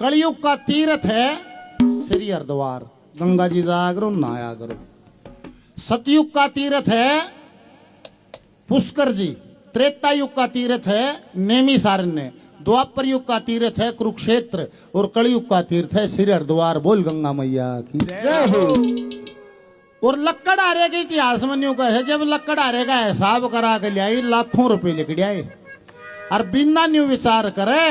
कलयुग का तीर्थ है श्री हरिद्वार, गंगा जी जाया करो नहाया करो। सतयुग का तीर्थ है पुष्कर जी, त्रेता युग का तीर्थ है नेमिषारण्य, द्वापर युग का तीर्थ है कुरुक्षेत्र और कलयुग का तीर्थ है श्री हरिद्वार। बोल गंगा मैया की जय हो। और लक्कड़ आरे के इतिहास में न्यू कहे, जब लक्कड़ आरे का हिसाब करा के लियाई लाखों रुपए लिख दियाए और बिना न्यू विचार करे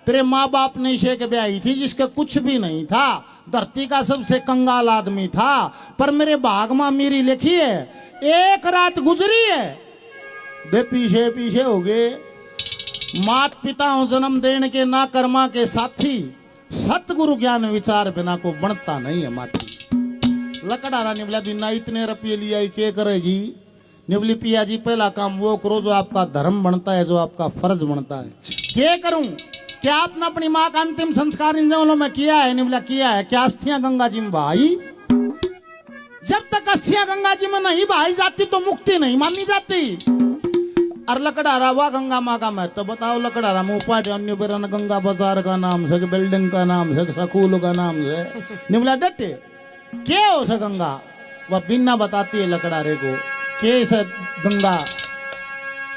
तेरे माँ बाप ने इसे के ब्याही थी जिसका कुछ भी नहीं था, धरती का सबसे कंगाल आदमी था, पर मेरे भाग में मेरी लिखी है एक रात गुजरी है दे पीछे पीछे हो गए। मात पिता जन्म देने के ना कर्मा के साथी, सतगुरु ज्ञान विचार बिना को बनता नहीं है माती। लकड़ारा निवला बिना इतने रुपये लिया के करेगी। निवली पिया जी पहला काम वो करो जो आपका धर्म बनता है, जो आपका फर्ज बनता है। क्या करूं? क्या आपने अपनी माँ का अंतिम संस्कार इन जंगलों में किया है? निवला किया है। क्या अस्थियां गंगा जी में बहाई? जब तक अस्थियां गंगा जी में नहीं बहाई जाती तो मुक्ति नहीं मानी जाती। और लकड़ारा हुआ गंगा माँ का महत्व बताओ। लकड़ारा मुँह पाटे अन्य बेरन गंगा बाजार का नाम से, बिल्डिंग का नाम से, स्कूल का नाम से निवला डटे क्या हो से गंगा वह बिना बताती है लकड़ारे को के से गंगा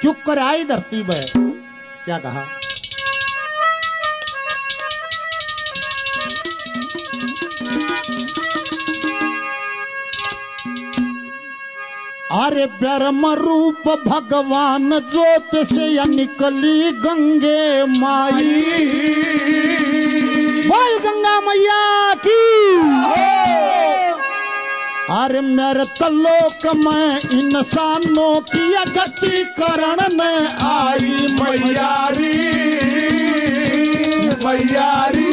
क्यों कर आई धरती पे। क्या कहा? अरे ब्रह्म रूप भगवान ज्योत से या निकली गंगे माई। बोल गंगा मैया की। अरे मेरे तलोक में इंसानों की गति करण में आई मैयारी मैयारी।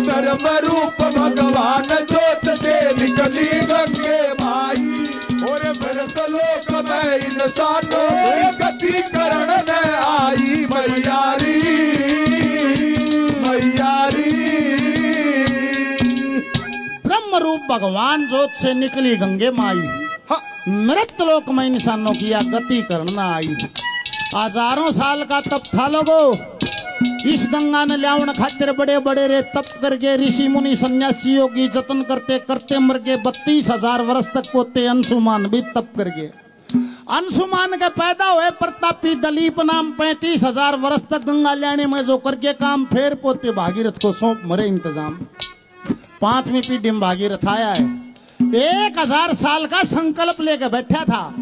धर्म रूप भगवान ज्योत से निकली गंगे माई। और भरत लोक में इंसानों की गति करण में आई मैयारी मैयारी। ब्रह्म रूप भगवान ज्योत से निकली गंगे माई। मृत लोक में इंसानों की गति करना आई। हजारों साल का तप था लोगो। इस गंगा ने ल्यावण खातिर बड़े बड़े रे तप करके ऋषि मुनि सन्यासियों की जतन करते करते मर गए। 32,000 वर्ष तक पोते अंशुमान भी तप कर गए। अंशुमान के पैदा हुए प्रतापी दलीप नाम 35,000 वर्ष तक गंगा ल्याणे में जो करके काम फेर पोते भागीरथ को सौंप मरे इंतजाम। 5वीं पीढ़ी में भागीरथ आया है। 1000 साल का संकल्प लेके बैठा था।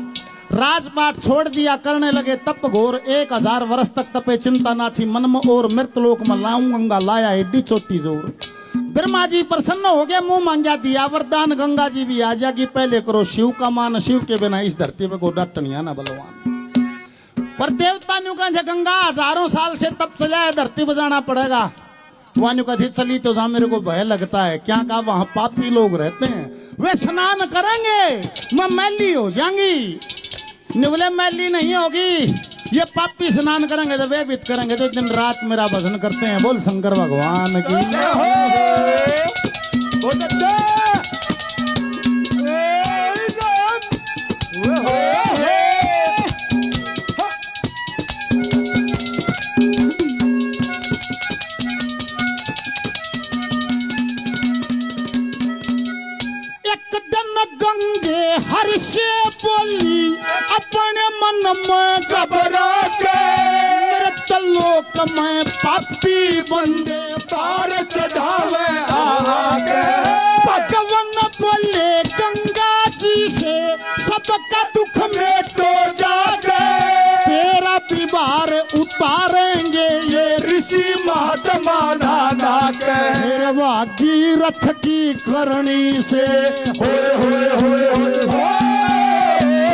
राजपाट छोड़ दिया करने लगे तप घोर। 1000 वर्ष तक तपे चिंता ना थी मन में और मृतलोक में लाऊं गंगा लाया एडी चोटी जोर। ब्रह्मा जी प्रसन्न हो गया मुंह मांगा दिया वरदान। गंगा जी भी आ जाएगी पहले करो शिव का मान। शिव के बिना इस धरती पे को डटनिया ना बलवान। पर देवता ने कहा गंगा हजारों साल से तप चला है धरती बजाना पड़ेगा। वहां कथी चली तो जहां मेरे को भय लगता है। क्या कहा? वहां पापी लोग रहते हैं वे स्नान करेंगे मैं मैली हो जाएंगी। निवले मैली नहीं होगी। ये पापी स्नान करेंगे तो वे भी करेंगे तो दिन रात मेरा भजन करते हैं। बोल शंकर भगवान की। एक दिन गंगे हर से बोली अपने मन में घबरा के। मृतलोक में पापी बंदे तार चढ़ावे आगे। भगवान बोले गंगा जी से सबका दुख मेटो जागे। तेरा विवार उतारेंगे ये ऋषि महात्मा नाना के। भागीरथ की करनी से होए होए होए होए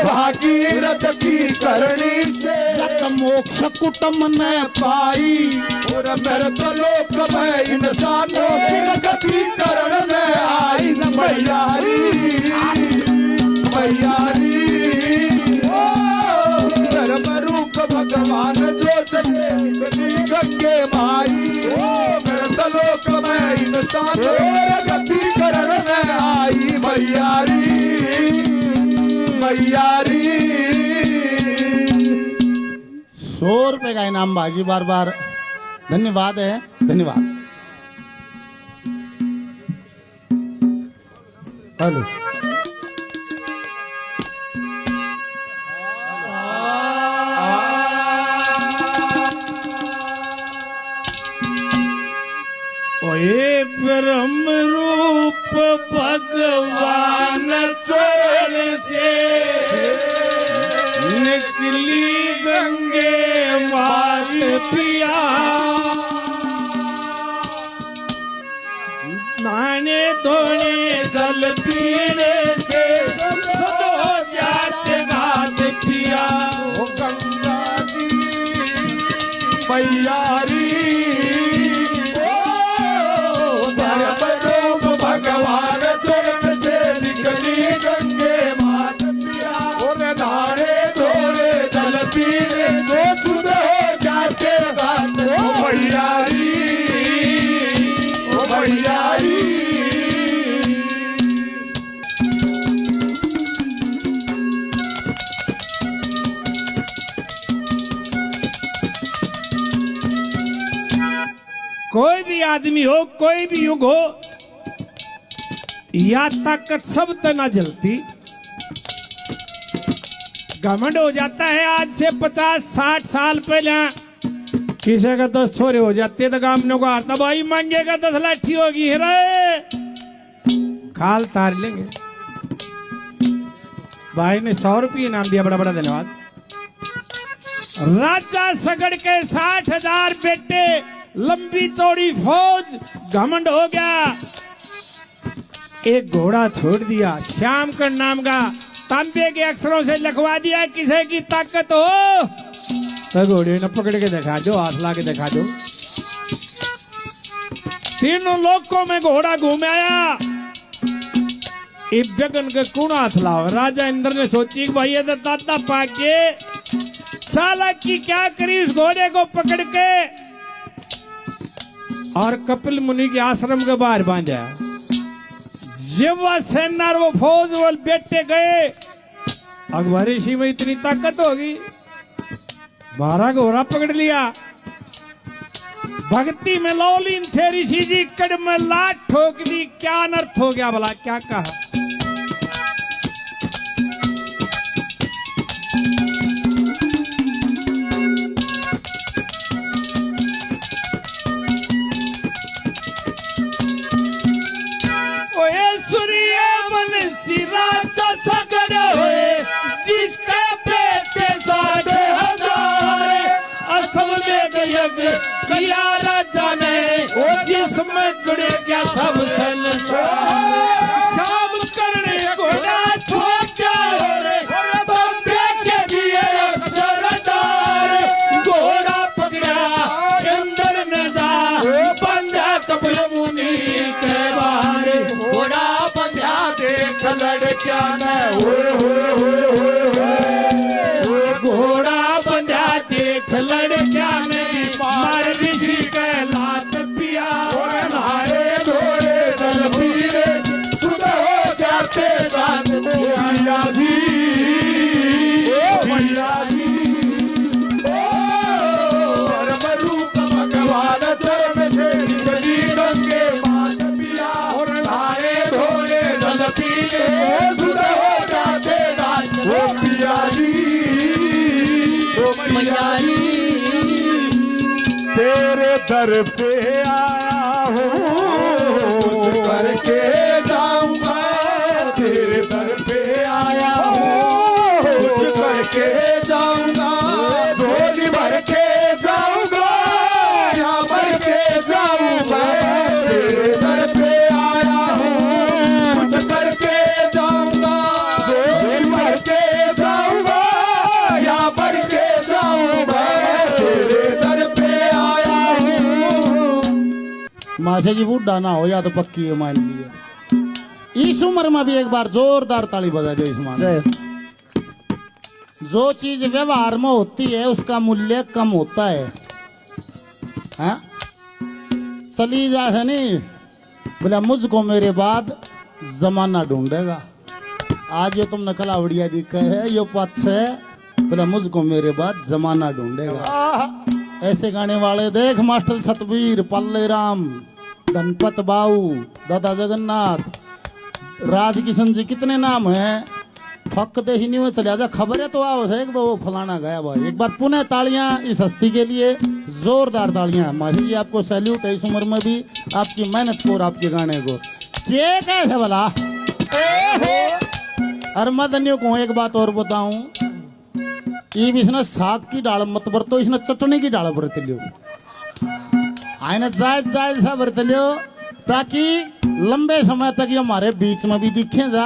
भागीरथ की करनी से जग मोक्ष कुटुम ने पाई। और मृत लोक में इंसानों की गति करण में आई मैयारी मैयारी। धर्म रूप भगवान ज्योत से निकली गंगे माई। मृत लोक में इंसानों की गति करण में आई मैयारी मैयारी। 100 रुपए का इनाम बाजी बार बार धन्यवाद है, धन्यवाद। हेलो ओए ब्रह्म रूप भगवान चोर से निकली गंगे मात पिया, नहाने धोने जल पीने से सदो जाते घाट पिया। ओ गंगा जी मैयारी भगवान चरण से निकली गंगे मात पिया, और नहाने धोने जल पीने से शुद्ध हो जाते घाट। ओ मैयारी, ओ मैयारी। कोई भी आदमी हो, कोई भी युग हो, या ताकत सब तना जलती, घमंड हो जाता है। आज से 50-60 साल पहले किसी का 10 छोरे हो जाते तो गामनों को हारता, भाई मांगेगा 10 लाठी होगी रे, खाल तार लेंगे। भाई ने 100 रुपये इनाम दिया, बड़ा बड़ा धन्यवाद। राजा सगड़ के 60,000 बेटे, लंबी चौड़ी फौज, घमंड हो गया। एक घोड़ा छोड़ दिया, श्याम कर नाम का, तांबे के अक्षरों से लिखवा दिया, किसी की ताकत हो तो घोड़े ने पकड़ के दिखा दो, हाथ ला के दिखा दो। तीनों लोकों में घोड़ा घूम आया। गगन के कौन हाथ लाओ। राजा इंद्र ने सोची कि भाई ये तो दादा पाके साला की क्या करी, उस घोड़े को पकड़ के और कपिल मुनि के आश्रम के बाहर बांधा। जब वह सेना और वो फौज वो बेटे गए, अकबर ऋषि में इतनी ताकत होगी, 12 घोड़ा पकड़ लिया। भक्ति में लौलीन थे ऋषि जी, कड़ में लात ठोक दी। क्या अनर्थ हो गया भला, क्या कहा। किया राजा ने जिसमें जुड़े क्या सब शाम करने घोड़ा छोड़ के दिए अक्षरदार। घोड़ा पकड़ा अंदर न जा, बंधा कपिल मुनि के बाहर। घोड़ा बंधा देख लड़किया ने, घोड़ा बंधा देख लड़किया ने, मार ऋषि के लात पिया, और नहाए धोए जल पीने शुद्ध हो जाते घाट। भैया जी, भैया जी, परम रूप भगवान चरण से निकली गंगे मात पिया, और नहाए धोए जल पीने शुद्ध हो जाते घाट। ओ पिया जी, ओ मैया जी, तेरे दर पे आया हूँ, कुछ करके जाऊंगा। तेरे दर पे आया हूँ, कुछ करके जाऊंगा। झोली भर के जाऊंगा, या भर के जाऊंगा। तेरे दर पे आया हूँ, कुछ करके जाऊंगा। झोली भर के जाऊंगा, या भर के जाऊंगा। तेरे दर पे माशा जी बूढ़ा ना हो या तो पक्की है मान लिया। इस उम्र में भी एक बार जोरदार ताली बजा दो इस मान। जो चीज व्यवहार में होती है उसका मूल्य कम होता है। हाँ? चली जा है नहीं बोला मुझको मेरे बाद जमाना ढूंढेगा। आज जो तुमने कलावड़िया दिखा है यो पक्ष है बोला मुझको मेरे बाद जमाना ढूंढेगा। ऐसे गाने वाले देख मास्टर सतवीर, पल्ले राम, धनपत बाऊ, दादा जगन्नाथ, राज किशन जी, कितने नाम हैं। फक दे ही नहीं हुए चले आजा, खबर है तो आओ है कि वो फलाना गया भाई। एक बार पुनः तालियां इस हस्ती के लिए, जोरदार तालियां। माही जी आपको सैल्यूट है इस उम्र में भी, आपकी मेहनत को और आपके गाने को। ये कैसे भला अरे मदनियों को एक बात और बताऊं, ये भी इसने साग की डाल मत बरतो, इसने चटनी की डाल बरत लियो। आईने जायज जायज सा बरत लियो, ताकि लंबे समय तक ये हमारे बीच में भी दिखे जा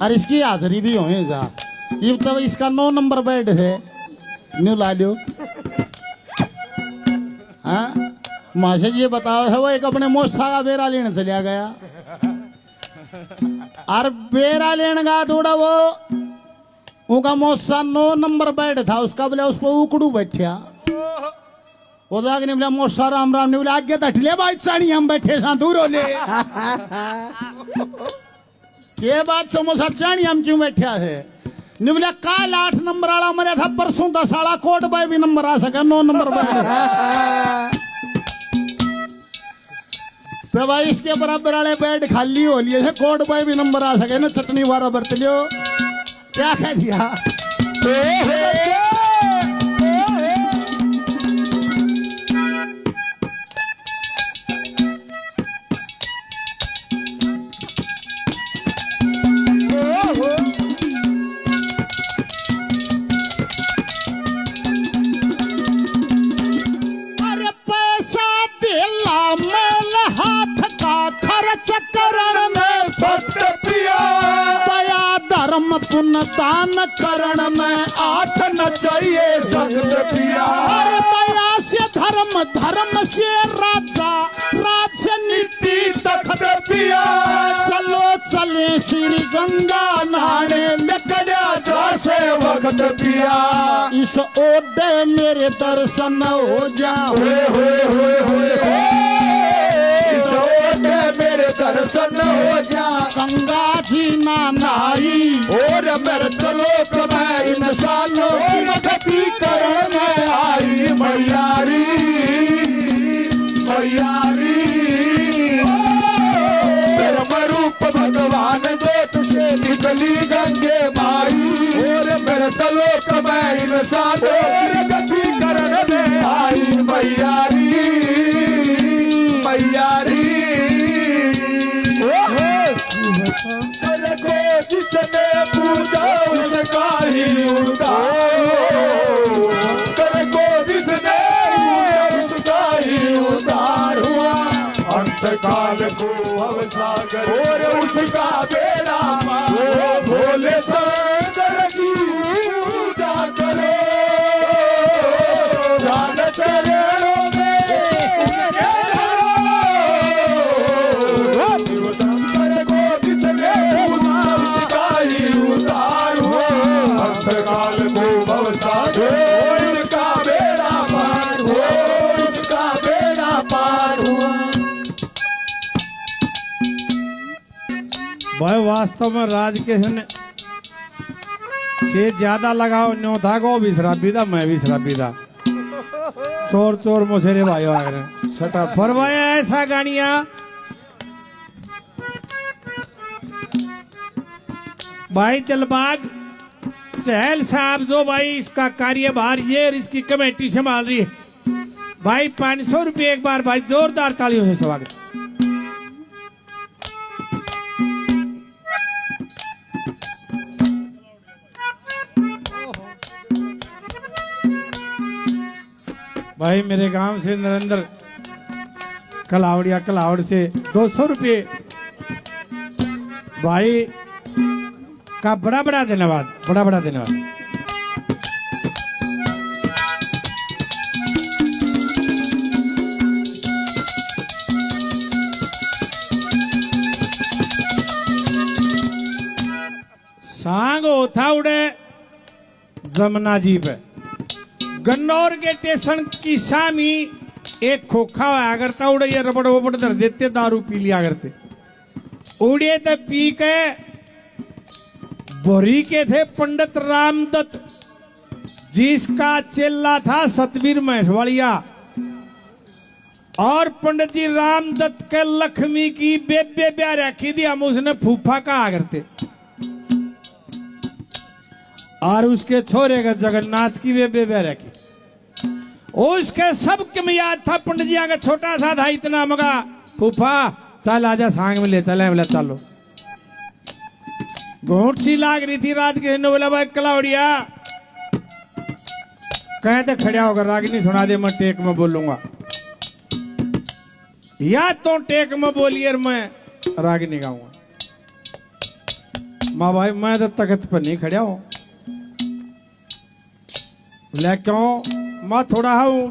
और इसकी हाजिरी भी हो जा। ये तब इसका 9 नंबर बेड है, न्यू ला लियो। हाँ माशे जी ये बताओ है, वो एक अपने मोसा का बेरा लेने चलिया गया और बेरा लेने का थोड़ा वो उनका मोसा 9 नंबर बेड था उसका, बोले उस पर उकड़ू बैठा। वो जाके नहीं बोला मोसा राम राम, नहीं बोला आगे तट ले भाई चाणी हम बैठे सा दूर हो ले। के बात समोसा चाणी हम क्यों बैठा है। नहीं बोला काल 8 नंबर वाला मरा था, परसों 10 वाला कोट बाय भी नंबर आ सका 9 नंबर बेड। तो भाई इसके बराबर वाले बेड खाली हो लिए, कोट बाय भी नंबर आ सके ना, चटनी वारा बरत लियो। क्या कह दिया पुण्य दान करण में 8 न चाहिए सख्त पिया। और दया से धर्म, धर्म से राजा, राज से नीति तख्त पिया। चलो चले श्री गंगा नहाने लकड़ा जैसे वक्त पिया। इस ओडे मेरे दर्शन हो जाओ, इस ओडे मेरे दर्शन हो जा। गंगा जी ना नाई और मृत लोक में इंसानों की गति करण में आई मैयारी, मैयारी। धर्म रूप भगवान ज्योत से निकली गंगे माई, और मृत लोक में इंसानों की गति करण में आई मैयारी, मैयारी। जिसने पूजा उसका ही उतारो, कर को जिसने उसका ही उतार हुआ। अंतकाल को अवसागर और उसका बेड़ा पार। भोले शंकर की पूजा करो, रान चरणों में शिव शंकर को जिसने भाई वास्तव में राज किशन से ज्यादा लगाव न्यों था को भी शराबी था, मैं भी शराबी था। चोर चोर मुझे भाई सटा फरमाया ऐसा गानिया भाई दिलबाग चहल साहब जो भाई इसका कार्यभार ये और इसकी कमेटी संभाल रही है भाई, 500 रुपये एक बार भाई जोरदार तालियों से स्वागत। भाई मेरे गांव से नरेंद्र कलावड़िया कलावड़ से 200 रुपये भाई का बड़ा बड़ा धन्यवाद, बड़ा बड़ा धन्यवाद। सांग होता उड़े जमुना जी पे गन्नौर के स्टेशन की शामी एक खोखा हुआ करता उड़े ये रबड़ वबड़ धर देते, दारू पी लिया करते उड़े तो पी के बोरी के थे पंडित रामदत्त जिसका चेला था सतवीर महेशवाड़िया और पंडित जी रामदत्त के लक्ष्मी की बेबे ब्याह रखी थी, हम उसने फूफा कहा करते। और उसके छोरे का जगन्नाथ की बेबे ब्याह रखी। उसके सबके में याद था पंडित जी आगे छोटा सा था इतना मगा, फूफा चल आजा सांग में ले चले, बोला चलो। घूंट सी लाग रही थी रात के, बोला भाई कलावड़िया कहते खड़ा होकर रागिनी सुना दे, मैं टेक में बोलूंगा, या तो टेक में बोलिए और मैं रागिनी गाऊंगा। माँ भाई मैं तो तख्त पर नहीं खड़ा हूं। बोला क्यों? माँ थोड़ा हूं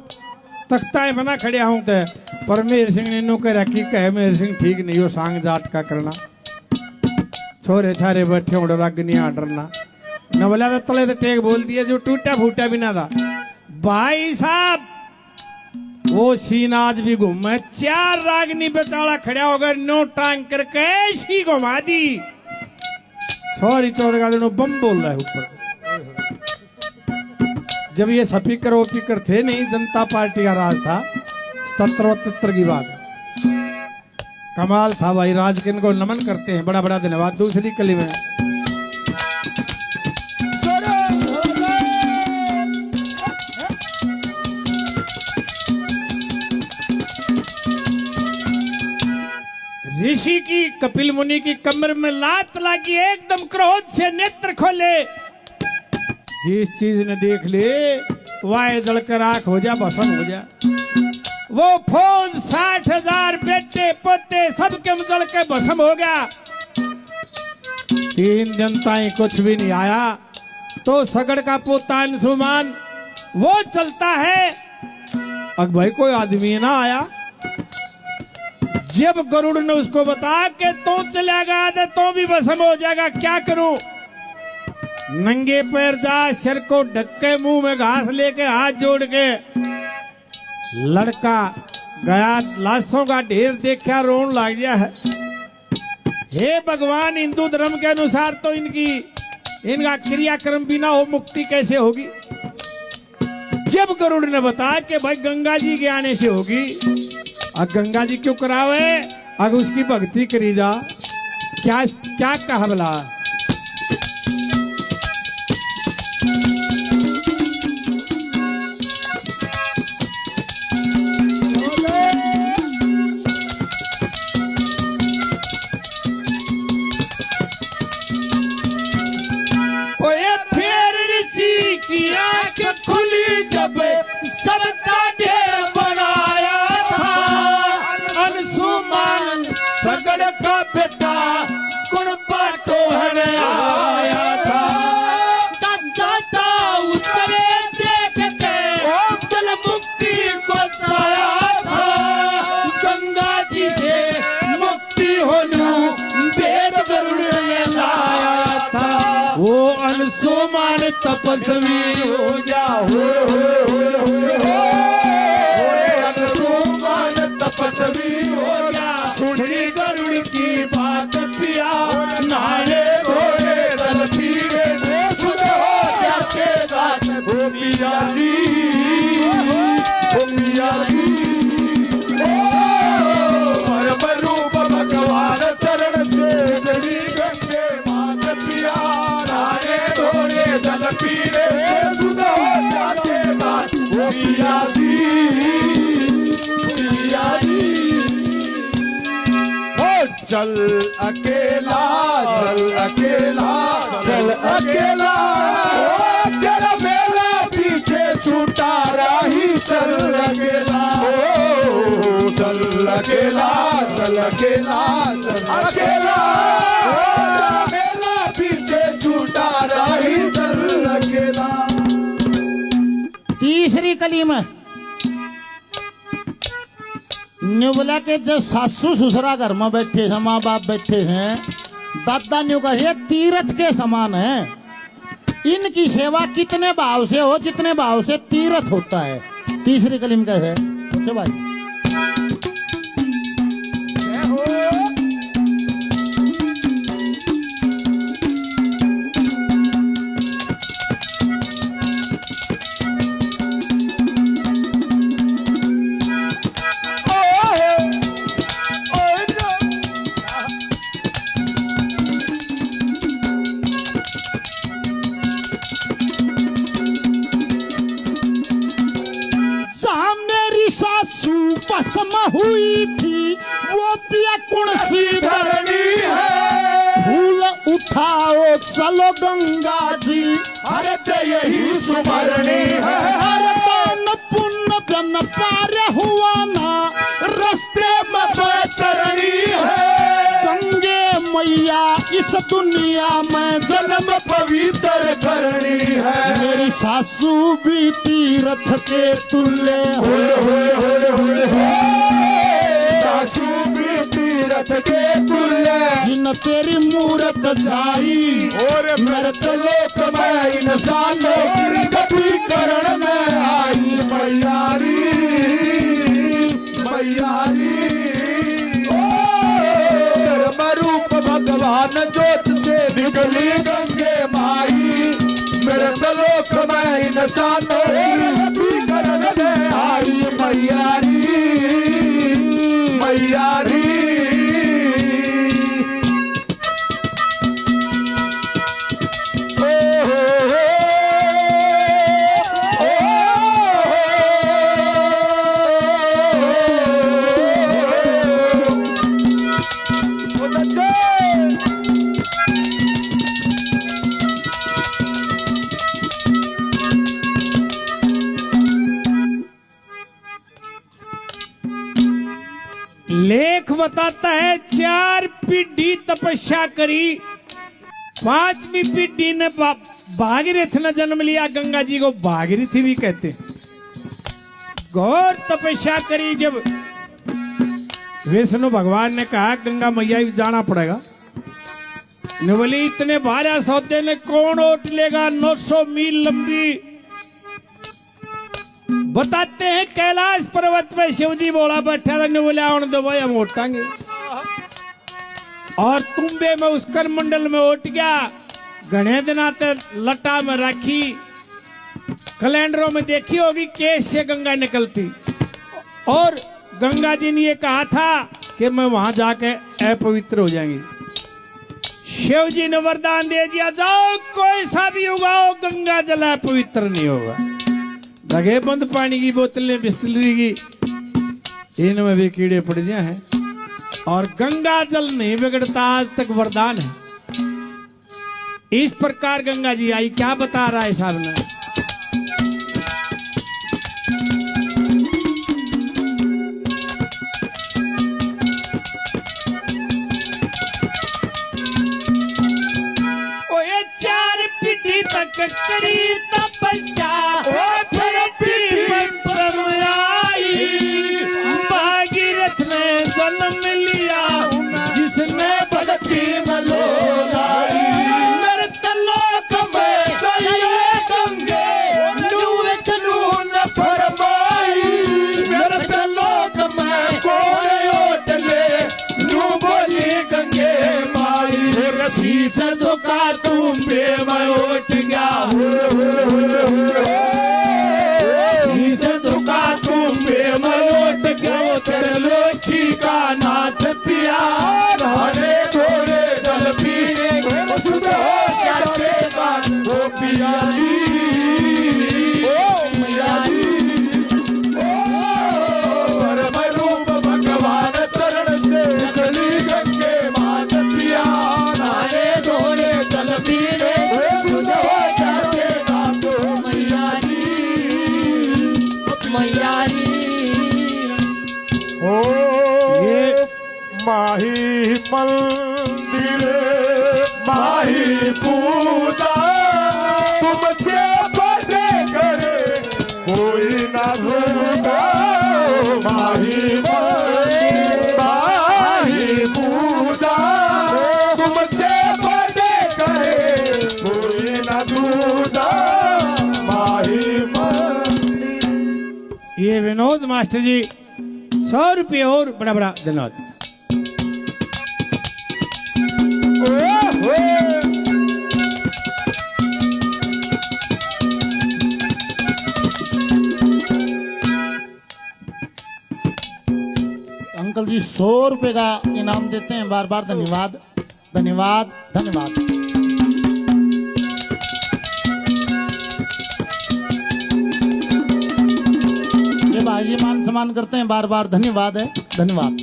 तख्ताएं बना खड़े हूं ते, पर मेहर सिंह ने नो कह रखी, कहे मेहर सिंह ठीक नहीं हो सांग जाट का करना, छोरे छारे बैठे हो रागिनी डरना न। बोला तो तले तो टेक बोल दिया जो टूटा फूटा भी ना था। भाई साहब वो सीन आज भी घूमे, 4 रागनी बेचारा खड़ा होकर नो टांग करके ऐसी घुमा दी, सॉरी 14 दिनों बम बोल रहा है ऊपर। जब ये स्पीकर वोपीकर थे नहीं, जनता पार्टी का राज था, 77-78 की बात है। कमाल था भाई, राज किन को नमन करते हैं, बड़ा बड़ा धन्यवाद। दूसरी कली में ऋषि की कपिल मुनि की कमर में लात लगी, एकदम क्रोध से नेत्र खोले, जिस चीज ने देख ले वाय जलकर आंख हो जा, भस्म हो जा। वो फौज 60,000 बेटे पोते सबके जल के भस्म हो गया। 3 जनताएं कुछ भी नहीं आया तो सगड़ का पोता अंशुमान वो चलता है, अब भाई कोई आदमी ना आया। जब गरुड़ ने उसको बताया कि तू चलेगा तो तू भी भस्म हो जाएगा, क्या करूं? नंगे पैर जा, सिर को ढक के, मुंह में घास लेके, हाथ जोड़ के। लड़का गया, लाशों का ढेर देखा, रोन लग गया है। हे भगवान, हिंदू धर्म के अनुसार तो इनका क्रियाक्रम बिना हो मुक्ति कैसे होगी? जब गरुड़ ने बताया कि भाई गंगा जी के आने से होगी, अब गंगा जी क्यों करावे, अगर उसकी भक्ति करी जा, क्या क्या कहा भला? ओए फिर ऋषि की आंख खुली जब सबका ढेर बनाया था, अंशुमान सगड़ का बेटा कुण पाटो हने आया था। दादा उतरे देख के जल मुक्ति को चाया था, गंगा जी से मुक्ति होनू वेद गरुड़ ने लाया था। वो अंशुमान तपस्वी हो जा, अंशुमान तपस्वी हो जा। सुनी गरुड़ की बात पिया, नहाए धोए दल पीरे, शुद्ध हो जाते गात। ओ पिया जी, ओ पिया जी, परम रूप भगवान चरण से गड़ी गंगे मात पिया, नहाए धोए दल पीरे, शुद्ध हो जाते गात। ओ पिया जी, पिया जी। चल अकेला, चल अकेला, चल अकेला, ओ तेरा मेला पीछे छूटा राही, चल अकेला, ओ चल अकेला, चल अकेला, चल अकेला, ओ तेरा मेला पीछे छूटा राही, चल अकेला। तीसरी कली में ने बोला कि जब सासू ससुरा घर में बैठे हैं, माँ बाप बैठे हैं, दादा ने कहा ये तीर्थ के समान है, इनकी सेवा कितने भाव से हो जितने भाव से तीर्थ होता है। तीसरी कली में कैसे पूछे भाई? इस दुनिया में जन्म पवित्र करनी है। मेरी सासू भी तीर्थ के तुल्य हो। सासू भी तीर्थ के तुल्य जिन तेरी मूरत जाई और मृत लोक में इंसानों की गति करण में आई। मैयारी मैयारी धर्म रूप भगवान ज्योत से निकली गंगे माई। मृत लोक में इंसानों की गति करण में आई। मैयारी मैयारी लेख बताता है 4 पीढ़ी तपस्या करी, 5वीं पीढ़ी ने भागीरथ ने जन्म लिया। गंगा जी को भागीरथी भी कहते हैं। घोर तपस्या करी। जब विष्णु भगवान ने कहा गंगा मैया जाना पड़ेगा, ने बोली इतने भारा सौदे ने कौन ओट लेगा। 900 मील लंबी। बताते हैं कैलाश पर्वत पे शिवजी बोला बैठा था, ने बोले आने दो भाई हम ओटांगे। और तुम्बे में उस कर मंडल में ओट गया। घने दिन आते लटा में रखी। कैलेंडरों में देखी होगी केस से गंगा निकलती। और गंगा जी ने ये कहा था कि मैं वहां जाके अपवित्र हो जाएंगी। शिव जी ने वरदान दे दिया, जाओ कोई सा भी उगाओ गंगा जल अपवित्र नहीं होगा। लगे बंद पानी की बोतलें बिस्लरी की, इनमें भी कीड़े पड़ गए हैं। और गंगा जल नहीं बिगड़ता, आज तक वरदान है। इस प्रकार गंगा जी आई। क्या बता रहा है साहब ने? ओ ये 4 पीढ़ी तक करी तपस्या, फिर भागीरथ ने जन्म लिया, जिसने भक्ति में लोलाई। मृत लोक में चले गंगे, विष्णु ने फरमाई। मृत लोक में कोई ओट ले, नू बोली गंगे माई। शीश झुका तुम पे मैं उठ गया। लोकी का नाथ पिया, हरे थोड़े जल पीने शुद्ध हो जाते वो पिया जी। परम रूप भगवान चरण से निकली गंगे मात पिया, हरे थोड़े जल पीने शुद्ध हो जाते मैयारी मैयारी। ये माही मंदिर माही पूजा, तुमसे बड़े करे कोई ना दूजा। माही मंदिर माही पूजा, तुमसे बड़े करे कोई ना दूजा। माही मंदिर। ये विनोद मास्टर जी 100 रुपये और बड़ा बड़ा धन्यवाद। अंकल जी 100 रुपए का इनाम देते हैं। बार बार धन्यवाद धन्यवाद धन्यवाद। ये भाई मान सम्मान करते हैं। बार बार धन्यवाद है। धन्यवाद।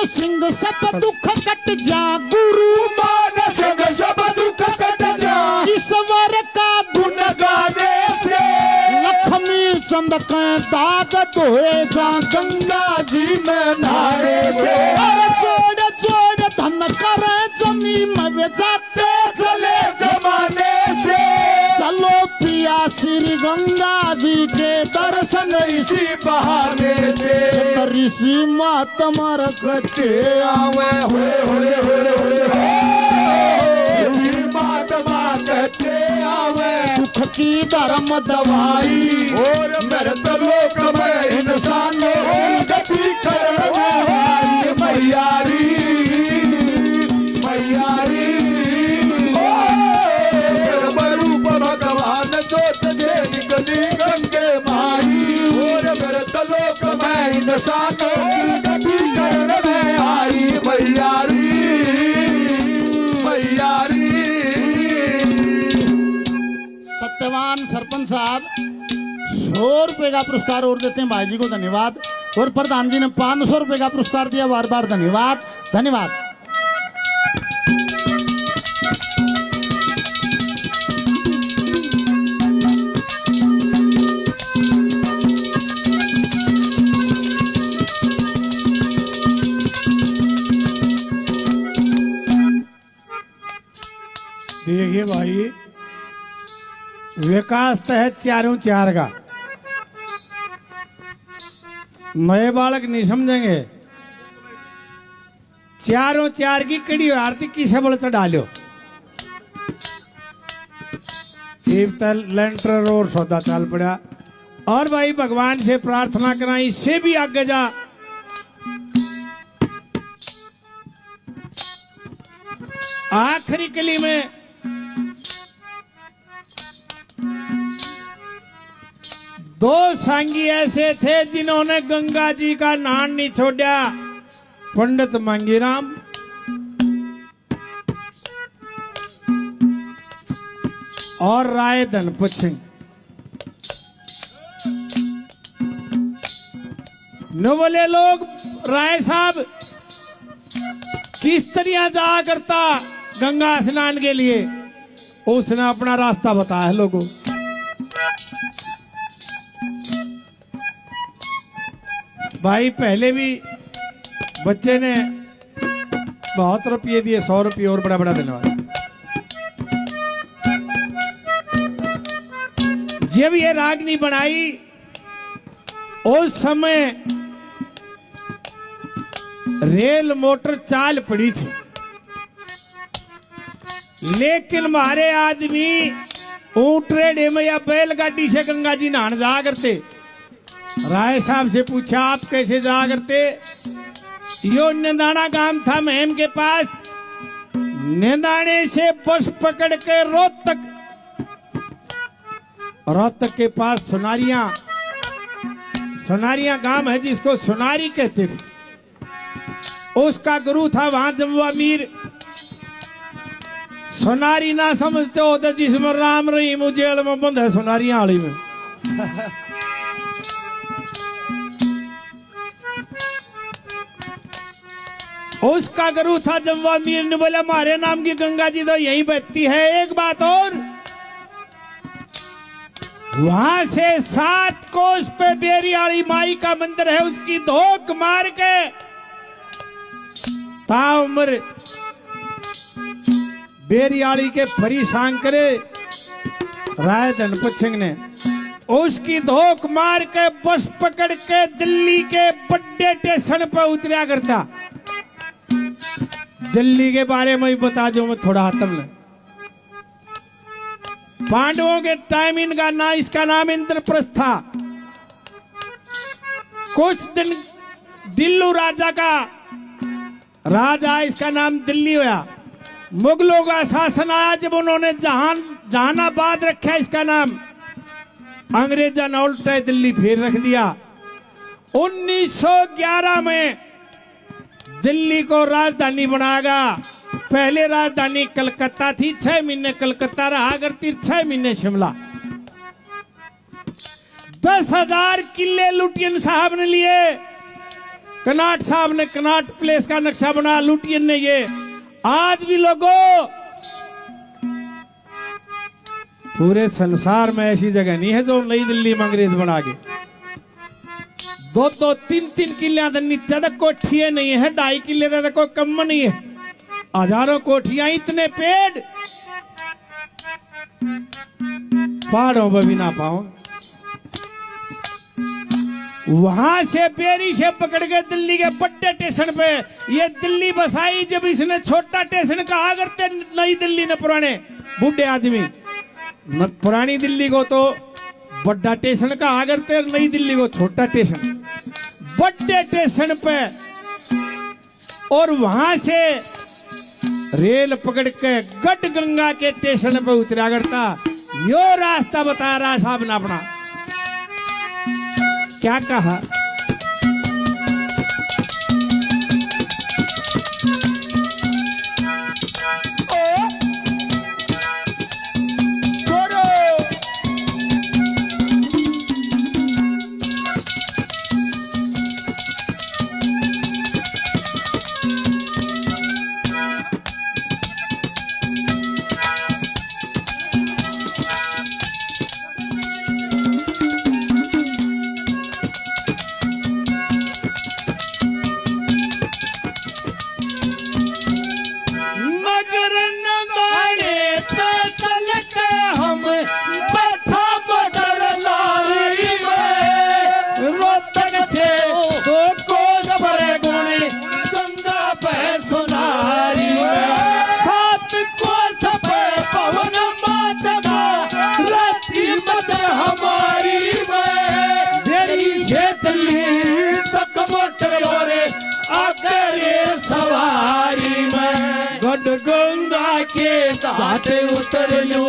सिंह सब दुख कट जा, गुरु मान सिंह सब दुख कट जा। चांद के दाग धोए जा गंगा जी में नहाने से। अरे जोड़ जोड़ धन करे जमी में जाते चले जमाने से। चलो पिया श्री गंगा जी के दर्शन इसी बहाने से। ऋषि महात्मा रखते आवे ऋषि महात्मा कहते आवे दुख की धर्म दवाई और मृत लोक में इंसानों की गति करने वाली मैयारी मैयारी रूप भगवान जोत से निकली गंगे माई और मृत लोक में इंसानों की गति करने आई मैयारी मैयारी। सत्यवान सरपंच साहब 100 रुपए का पुरस्कार और देते हैं भाई जी को, धन्यवाद। और प्रधान जी ने 500 रुपए का पुरस्कार दिया, बार बार धन्यवाद धन्यवाद। देखिए भाई, विकास तहत चारों चार का नए बालक नहीं समझेंगे। चारों चार की कड़ी आरती की सबल चढ़ा लो। लेंटर और सौदा चाल पड़ा। और भाई भगवान से प्रार्थना करा इससे भी आगे जा। आखिरी कली में दो सांगी ऐसे थे जिन्होंने गंगा जी का नाम नहीं छोड़ा। पंडित मांगीराम और राय धनपत सिंह। न बोले लोग राय साहब किस तरह जा करता गंगा स्नान के लिए, उसने अपना रास्ता बताया लोगों। भाई पहले भी बच्चे ने बहुत रुपये दिए, 100 रुपये और बड़ा बड़ा धन्यवाद। जब ये रागनी बनाई उस समय रेल मोटर चाल पड़ी थी, लेकिन हमारे आदमी ऊंट रेडे में या बैलगाड़ी से गंगा जी नहाने जा करते। राय साहब से पूछा आप कैसे जा करते? यो निंदाना गांव था महम के पास। निंदाने से बस पकड़ के रोहतक के पास सोनारियां गांव है जिसको सोनारी कहते थे। उसका गुरु था वहां जम्वा मीर। सोनारी ना समझते हो तो जिसमें राम रहीम जेल में बंद है सोनारियां आली में। उसका गुरु था जम्वा मीर ने बोला हमारे नाम की गंगा जी तो यहीं बहती है। एक बात और, वहां से 7 कोस पे बेरियाली माई का मंदिर है, उसकी धोख मार के ताउम्र बेरियाली के परेशान करे राय धनपत सिंह ने। उसकी धोख मार के बस पकड़ के दिल्ली के बड़े स्टेशन पर उतरा करता। दिल्ली के बारे में ही बता दूं मैं थोड़ा तुमने। पांडवों के टाइम इनका ना इसका नाम इंद्रप्रस्थ था। कुछ दिन दिल्लू राजा का राजा इसका नाम दिल्ली हुआ। मुगलों का शासन आया जब उन्होंने जहानाबाद रखा इसका नाम, अंग्रेजा ने उल्टा दिल्ली फिर रख दिया। 1911 में दिल्ली को राजधानी बनाएगा। पहले राजधानी कलकत्ता थी, 6 महीने कलकत्ता रहा करती, 6 महीने शिमला। 10,000 किले लुटियन साहब ने लिए। कनाट साहब ने कनाट प्लेस का नक्शा बना, लुटियन ने ये। आज भी लोगों पूरे संसार में ऐसी जगह नहीं है जो नई दिल्ली में अंग्रेज बना के 2-2 3-3 किले नीचे तक कोठियां नहीं है, 2.5 किले तक कोई कम नहीं है, हजारों कोठियां, इतने पेड़ पहाड़ों पर भी ना पाओ। वहां से बेरी से पकड़ के दिल्ली के बड़े स्टेशन पे ये दिल्ली बसाई। जब इसने छोटा स्टेशन कहा करते नई दिल्ली ने पुराने बूढ़े आदमी, पुरानी दिल्ली को तो बड़ा स्टेशन कहा करते, नई दिल्ली को छोटा स्टेशन। बड़े स्टेशन पे और वहां से रेल पकड़ के गढ़ गंगा के स्टेशन पे उतरा करता। यो रास्ता बता रहा साहब ने अपना। क्या कहा? गंगा के घाट उतर लू